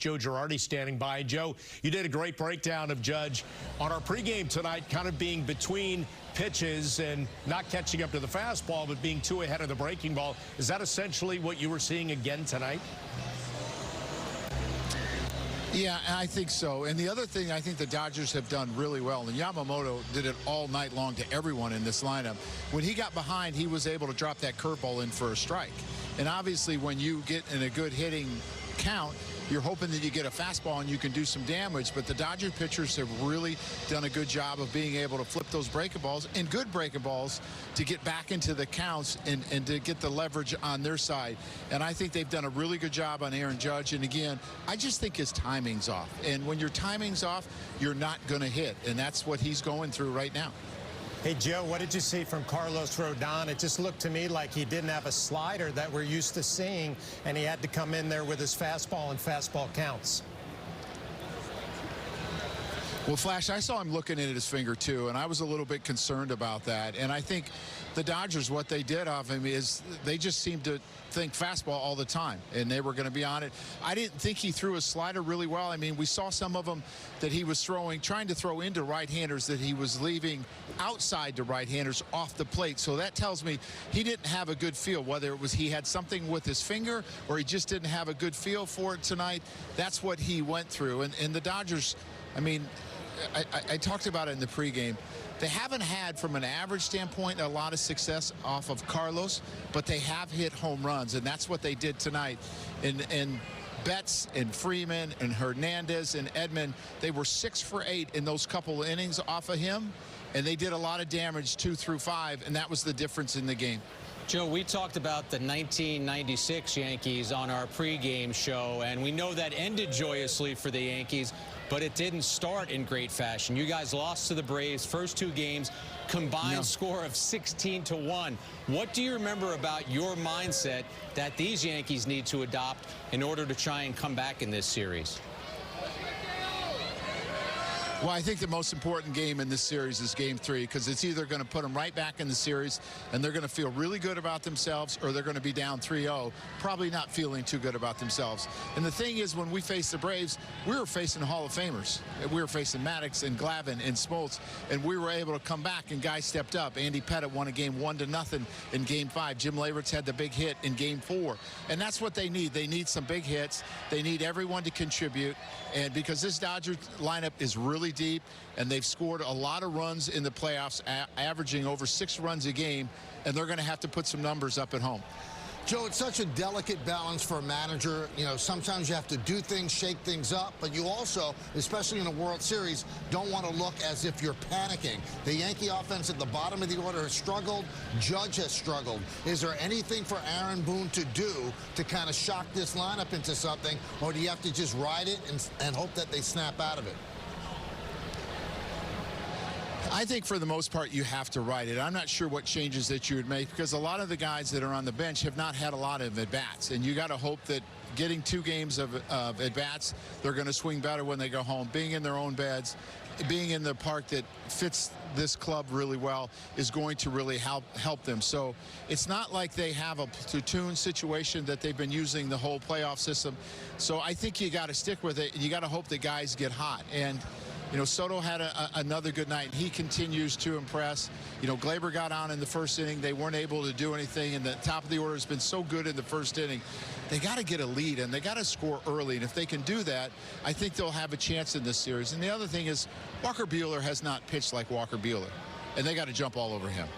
Joe Girardi standing by. Joe, you did a great breakdown of Judge on our pregame tonight, kind of being between pitches and not catching up to the fastball, but being too ahead of the breaking ball. Is that essentially what you were seeing again tonight? Yeah, I think so. And the other thing I think the Dodgers have done really well, and Yamamoto did it all night long to everyone in this lineup. When he got behind, he was able to drop that curveball in for a strike. And obviously, when you get in a good hitting count, you're hoping that you get a fastball and you can do some damage. But the Dodger pitchers have really done a good job of being able to flip those breaking balls, and good breaking balls, to get back into the counts and to get the leverage on their side. And I think they've done a really good job on Aaron Judge. And again, I just think his timing's off. And when your timing's off, you're not going to hit. And that's what he's going through right now. Hey, Joe, what did you see from Carlos Rodon? It just looked to me like he didn't have a slider that we're used to seeing, and he had to come in there with his fastball and fastball counts. Well, Flash, I saw him looking at his finger, too, and I was a little bit concerned about that. And I think the Dodgers, what they did off him is they just seemed to think fastball all the time, and they were going to be on it. I didn't think he threw his slider really well. I mean, we saw some of them that he was trying to throw into right-handers that he was leaving outside to right-handers off the plate. So that tells me he didn't have a good feel, whether it was he had something with his finger or he just didn't have a good feel for it tonight. That's what he went through. And the Dodgers, I mean, I talked about it in the pregame. They haven't had, from an average standpoint, a lot of success off of Carlos, but they have hit home runs, and that's what they did tonight. And Betts and Freeman and Hernandez and Edman, they were 6 for 8 in those couple of innings off of him, and they did a lot of damage 2 through 5, and that was the difference in the game. Joe, we talked about the 1996 Yankees on our pregame show, and we know that ended joyously for the Yankees, but it didn't start in great fashion. You guys lost to the Braves first 2 games, combined score of 16-1. What do you remember about your mindset that these Yankees need to adopt in order to try and come back in this series? Well, I think the most important game in this series is Game 3, because it's either going to put them right back in the series and they're going to feel really good about themselves, or they're going to be down 3-0, probably not feeling too good about themselves. And the thing is, when we faced the Braves, we were facing Hall of Famers. We were facing Maddox and Glavine and Smoltz, and we were able to come back, and guys stepped up. Andy Pettitte won a game 1-0 in Game 5. Jim Leyritz had the big hit in Game 4. And that's what they need. They need some big hits. They need everyone to contribute. And because this Dodgers lineup is really deep, and they've scored a lot of runs in the playoffs, averaging over 6 runs a game, and they're going to have to put some numbers up at home. Joe, it's such a delicate balance for a manager. You know, sometimes you have to do things, shake things up, but you also, especially in a World Series, don't want to look as if you're panicking. The Yankee offense at the bottom of the order has struggled. Judge has struggled. Is there anything for Aaron Boone to do to kind of shock this lineup into something, or do you have to just ride it and hope that they snap out of it? I think for the most part you have to ride it. I'm not sure what changes that you would make, because a lot of the guys that are on the bench have not had a lot of at-bats, and you got to hope that getting 2 games of at-bats, they're going to swing better when they go home. Being in their own beds, being in the park that fits this club really well is going to really help them. So it's not like they have a platoon situation that they've been using the whole playoff system. So I think you got to stick with it, and you got to hope that guys get hot. And you know, Soto had another good night, and he continues to impress. You know, Glaber got on in the first inning. They weren't able to do anything, and the top of the order has been so good in the first inning. They got to get a lead, and they got to score early. And if they can do that, I think they'll have a chance in this series. And the other thing is, Walker Buehler has not pitched like Walker Buehler, and they got to jump all over him.